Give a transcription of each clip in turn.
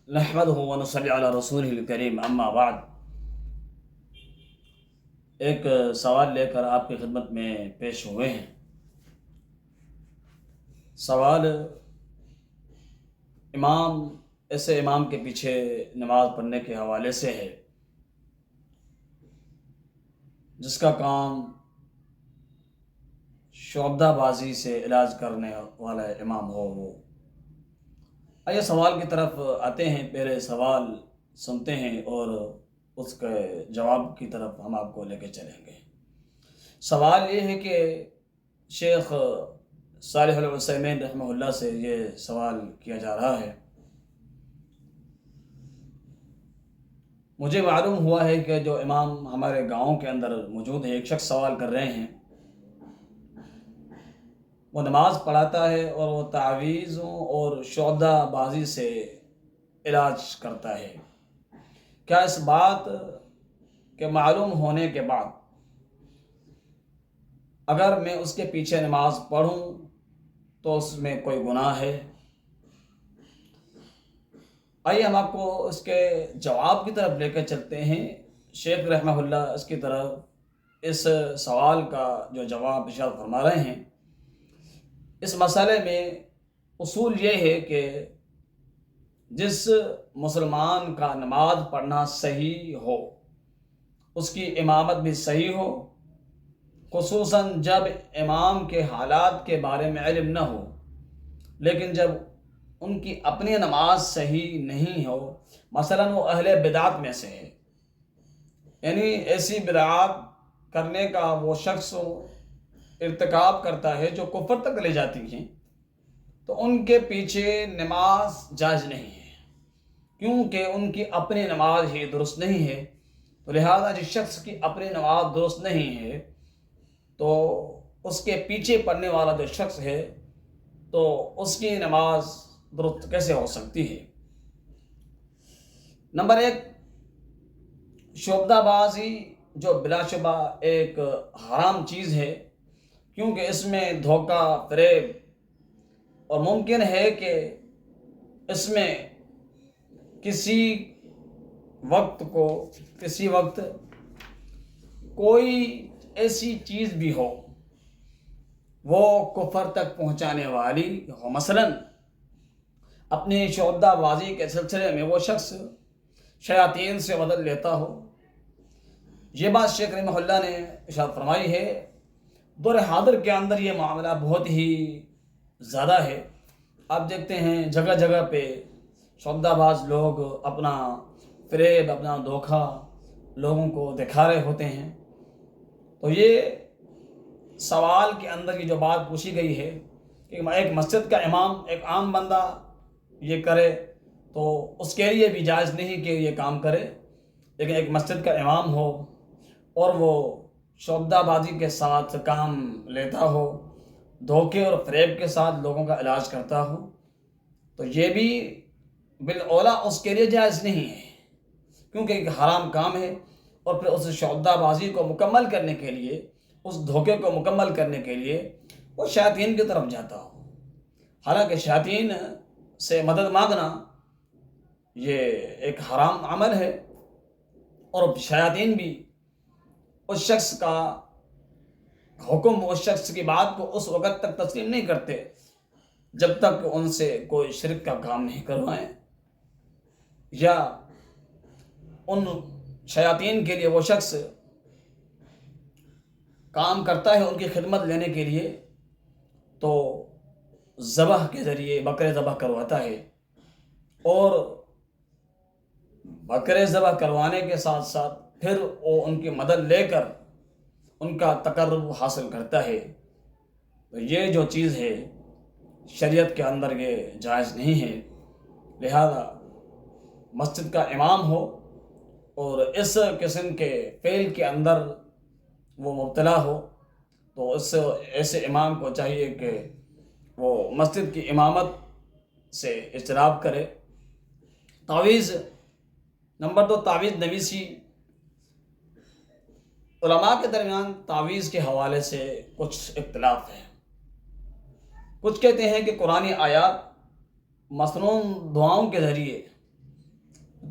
نحمدہ و نصلی علی رسولہ الکریم، اما بعد۔ ایک سوال لے کر آپ کی خدمت میں پیش ہوئے ہیں۔ سوال ایسے امام کے پیچھے نماز پڑھنے کے حوالے سے ہے جس کا کام شعبدہ بازی سے علاج کرنے والا امام ہو وہ۔ آئیے سوال کی طرف آتے ہیں، پہلے سوال سنتے ہیں اور اس کے جواب کی طرف ہم آپ کو لے کے چلیں گے۔ سوال یہ ہے کہ شیخ صالح العثیمین رحمہ اللہ سے یہ سوال کیا جا رہا ہے۔ مجھے معلوم ہوا ہے کہ جو امام ہمارے گاؤں کے اندر موجود ہے، ایک شخص سوال کر رہے ہیں، وہ نماز پڑھاتا ہے اور وہ تعویذوں اور شعبدہ بازی سے علاج کرتا ہے۔ کیا اس بات کے معلوم ہونے کے بعد اگر میں اس کے پیچھے نماز پڑھوں تو اس میں کوئی گناہ ہے؟ آئیے ہم آپ کو اس کے جواب کی طرف لے کر چلتے ہیں۔ شیخ رحمہ اللہ اس کی طرف اس سوال کا جو جواب ارشاد فرما رہے ہیں، اس مسئلے میں اصول یہ ہے کہ جس مسلمان کا نماز پڑھنا صحیح ہو، اس کی امامت بھی صحیح ہو، خصوصاً جب امام کے حالات کے بارے میں علم نہ ہو، لیکن جب ان کی اپنی نماز صحیح نہیں ہو، مثلاً وہ اہل بدعت میں سے ہے، یعنی ایسی بدعات کرنے کا وہ شخص ارتکاب کرتا ہے جو کفر تک لے جاتی ہیں، تو ان کے پیچھے نماز جائز نہیں ہے، کیونکہ ان کی اپنی نماز ہی درست نہیں ہے۔ تو لہذا جس شخص کی اپنی نماز درست نہیں ہے تو اس کے پیچھے پڑھنے والا جو شخص ہے تو اس کی نماز درست کیسے ہو سکتی ہے؟ نمبر ایک، شعبدہ بازی جو بلا شبہ ایک حرام چیز ہے، کیونکہ اس میں دھوکہ، فریب، اور ممکن ہے کہ اس میں کسی وقت کوئی ایسی چیز بھی ہو وہ کفر تک پہنچانے والی ہو۔ مثلاً اپنی شعبدہ بازی کے سلسلے میں وہ شخص شیاطین سے مدد لیتا ہو۔ یہ بات شیخ رحمہ اللہ نے ارشاد فرمائی ہے۔ دور حاضر کے اندر یہ معاملہ بہت ہی زیادہ ہے۔ آپ دیکھتے ہیں جگہ جگہ پہ شعبدہ باز لوگ اپنا فریب، اپنا دھوکہ لوگوں کو دکھا رہے ہوتے ہیں۔ تو یہ سوال کے اندر یہ جو بات پوچھی گئی ہے کہ ایک مسجد کا امام، ایک عام بندہ یہ کرے تو اس کے لیے بھی جائز نہیں کہ یہ کام کرے، لیکن ایک مسجد کا امام ہو اور وہ شعبدہ بازی کے ساتھ کام لیتا ہو، دھوکے اور فریب کے ساتھ لوگوں کا علاج کرتا ہو، تو یہ بھی بالاولیٰ اس کے لیے جائز نہیں ہے، کیونکہ ایک حرام کام ہے۔ اور پھر اس شعبدہ بازی کو مکمل کرنے کے لیے، اس دھوکے کو مکمل کرنے کے لیے وہ شیاطین کی طرف جاتا ہو۔ حالانکہ شیاطین سے مدد مانگنا یہ ایک حرام عمل ہے، اور شیاطین بھی اس شخص کا حکم، اس شخص کی بات کو اس وقت تک تسلیم نہیں کرتے جب تک ان سے کوئی شرک کا کام نہیں کروائیں، یا ان شیاطین کے لیے وہ شخص کام کرتا ہے ان کی خدمت لینے کے لیے تو ذبح کے ذریعے بکرے ذبح کرواتا ہے، اور بکرے ذبح کروانے کے ساتھ ساتھ پھر وہ ان کی مدد لے کر ان کا تقرب حاصل کرتا ہے۔ تو یہ جو چیز ہے شریعت کے اندر یہ جائز نہیں ہے۔ لہذا مسجد کا امام ہو اور اس قسم کے فعل کے اندر وہ مبتلا ہو تو ایسے امام کو چاہیے کہ وہ مسجد کی امامت سے اجتناب کرے۔ تعویذ، نمبر دو، تعویذ نویسی۔ علماء کے درمیان تعویذ کے حوالے سے کچھ اختلاف ہے۔ کچھ کہتے ہیں کہ قرآنی آیات، مسنون دعاؤں کے ذریعے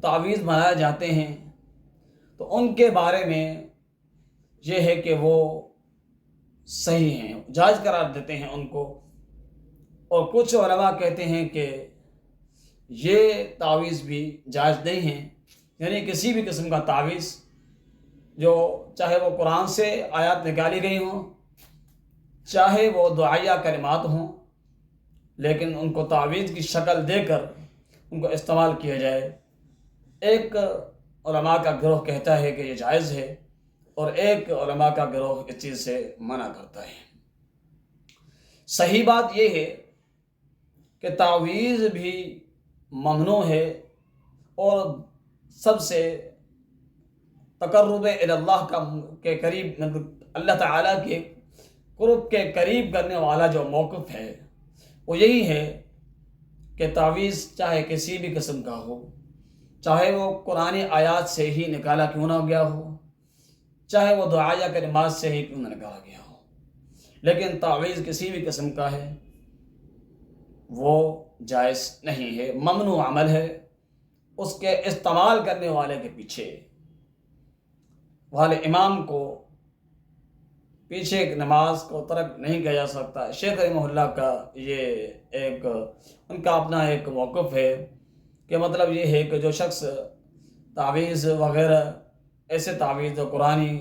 تعویذ بنائے جاتے ہیں تو ان کے بارے میں یہ ہے کہ وہ صحیح ہیں، جائز قرار دیتے ہیں ان کو، اور کچھ علماء کہتے ہیں کہ یہ تعویذ بھی جائز نہیں ہیں، یعنی کسی بھی قسم کا تعویذ جو چاہے وہ قرآن سے آیات نکالی گئی ہوں، چاہے وہ دعائیہ کلمات ہوں، لیکن ان کو تعویذ کی شکل دے کر ان کو استعمال کیا جائے۔ ایک علماء کا گروہ کہتا ہے کہ یہ جائز ہے، اور ایک علماء کا گروہ اس چیز سے منع کرتا ہے۔ صحیح بات یہ ہے کہ تعویذ بھی ممنوع ہے، اور سب سے تقرب الی اللہ کے قریب، اللہ تعالیٰ کے قرب کے قریب کرنے والا جو موقف ہے وہ یہی ہے کہ تعویذ چاہے کسی بھی قسم کا ہو، چاہے وہ قرآن آیات سے ہی نکالا کیوں نہ گیا ہو، چاہے وہ دعائیہ کلمات سے ہی کیوں نہ نکالا گیا ہو، لیکن تعویذ کسی بھی قسم کا ہے وہ جائز نہیں ہے، ممنوع عمل ہے۔ اس کے استعمال کرنے والے کے پیچھے والے امام کو پیچھے ایک نماز کو ترک نہیں کیا جا سکتا۔ شیخ رحمہ اللہ کا یہ ایک ان کا اپنا ایک موقف ہے کہ مطلب یہ ہے کہ جو شخص تعویذ وغیرہ ایسے تعویذ جو قرآنی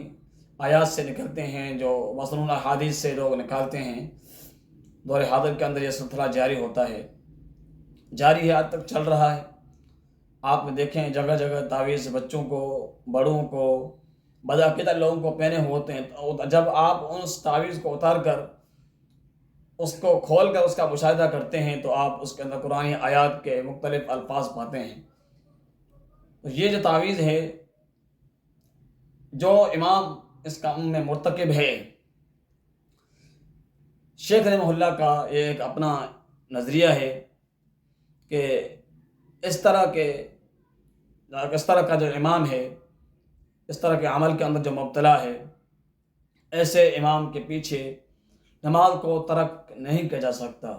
آیات سے نکلتے ہیں، جو مصنون احادیث سے لوگ نکالتے ہیں، دور حاضر کے اندر یہ سلسلہ جاری ہوتا ہے، جاری ہے، آج تک چل رہا ہے۔ آپ دیکھیں جگہ جگہ تعویذ بچوں کو، بڑوں کو، باقاعدہ لوگوں کو پہنے ہوتے ہیں۔ جب آپ اس تعویذ کو اتار کر اس کو کھول کر اس کا مشاہدہ کرتے ہیں تو آپ اس کے اندر قرآنی آیات کے مختلف الفاظ پاتے ہیں۔ یہ جو تعویذ ہے، جو امام اس کام میں مرتکب ہے، شیخ رحمہ اللہ کا یہ ایک اپنا نظریہ ہے کہ اس طرح کا جو امام ہے، اس طرح کے عمل کے اندر جو مبتلا ہے، ایسے امام کے پیچھے نماز کو ترک نہیں کیا جا سکتا۔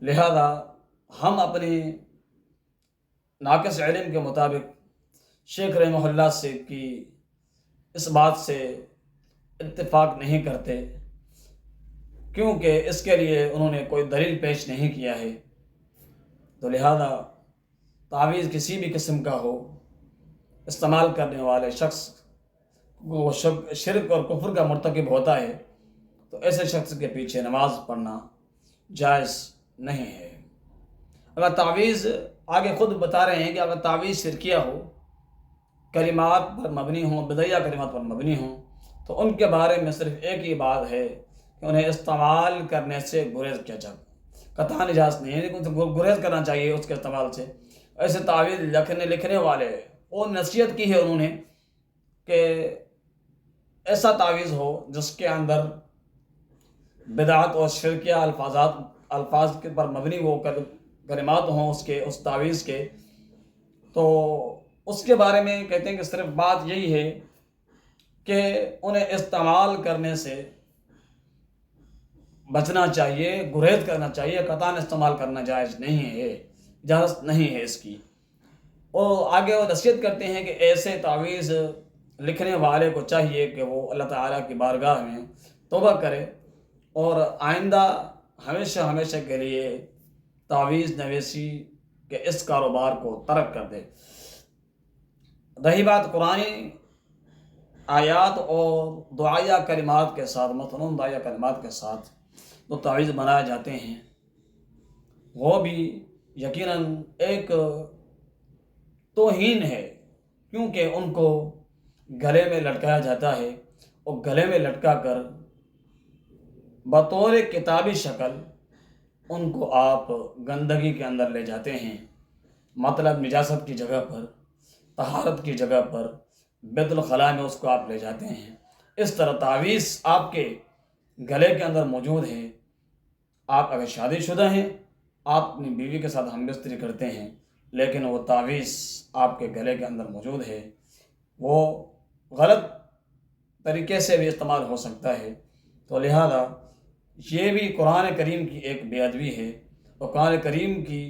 لہذا ہم اپنے ناقص علم کے مطابق شیخ رحمہ اللہ سے کی اس بات سے اتفاق نہیں کرتے، کیونکہ اس کے لیے انہوں نے کوئی دلیل پیش نہیں کیا ہے۔ تو لہذا تعویذ کسی بھی قسم کا ہو، استعمال کرنے والے شخص کو شرک اور کفر کا مرتکب ہوتا ہے، تو ایسے شخص کے پیچھے نماز پڑھنا جائز نہیں ہے۔ اگر تعویذ، آگے خود بتا رہے ہیں کہ اگر تعویذ شرکیہ ہو، کلمات پر مبنی ہوں، بدعیہ کلمات پر مبنی ہوں، تو ان کے بارے میں صرف ایک ہی بات ہے کہ انہیں استعمال کرنے سے گریز کیا جائے، قطعاً اجازت نہیں ہے، لیکن ان سے گریز کرنا چاہیے اس کے استعمال سے۔ ایسے تعویذ لکھنے والے اور نصیحت کی ہے انہوں نے کہ ایسا تعویذ ہو جس کے اندر بدعت اور شرکیہ الفاظ کے پر مبنی وہ کلمات ہوں اس تعویذ کے، تو اس کے بارے میں کہتے ہیں کہ صرف بات یہی ہے کہ انہیں استعمال کرنے سے بچنا چاہیے، گریز کرنا چاہیے، قطعاً استعمال کرنا جائز نہیں ہے، اجازت نہیں ہے اس کی۔ اور آگے وہ نصیحت کرتے ہیں کہ ایسے تعویذ لکھنے والے کو چاہیے کہ وہ اللہ تعالیٰ کی بارگاہ میں توبہ کرے اور آئندہ ہمیشہ کے لیے تعویذ نویسی کے اس کاروبار کو ترک کر دے۔ رہی بات قرآنی آیات اور دعائیہ کلمات کے ساتھ، مثلاً دعائیہ کلمات کے ساتھ جو تعویذ بنائے جاتے ہیں، وہ بھی یقیناً ایک توہین ہے، کیونکہ ان کو گلے میں لٹکایا جاتا ہے، اور گلے میں لٹکا کر بطور کتابی شکل ان کو آپ گندگی کے اندر لے جاتے ہیں، مطلب نجاست کی جگہ پر، طہارت کی جگہ پر، بیت الخلاء میں اس کو آپ لے جاتے ہیں۔ اس طرح تعویذ آپ کے گلے کے اندر موجود ہے۔ آپ اگر شادی شدہ ہیں، آپ اپنی بیوی کے ساتھ ہم بستری کرتے ہیں، لیکن وہ تعویذ آپ کے گلے کے اندر موجود ہے، وہ غلط طریقے سے بھی استعمال ہو سکتا ہے۔ تو لہذا یہ بھی قرآن کریم کی ایک بے ادبی ہے، اور قرآن کریم کی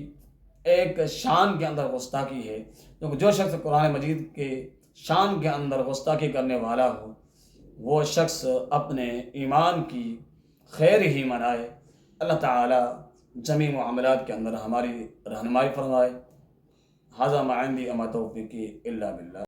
ایک شان کے اندر گستاخی ہے، کیونکہ جو شخص قرآن مجید کے شان کے اندر گستاخی کرنے والا ہو وہ شخص اپنے ایمان کی خیر ہی منائے۔ اللہ تعالی جمیع معاملات کے اندر ہماری رہنمائی فرمائے۔ ھذا ما عندی وما توفیقی الا باللہ۔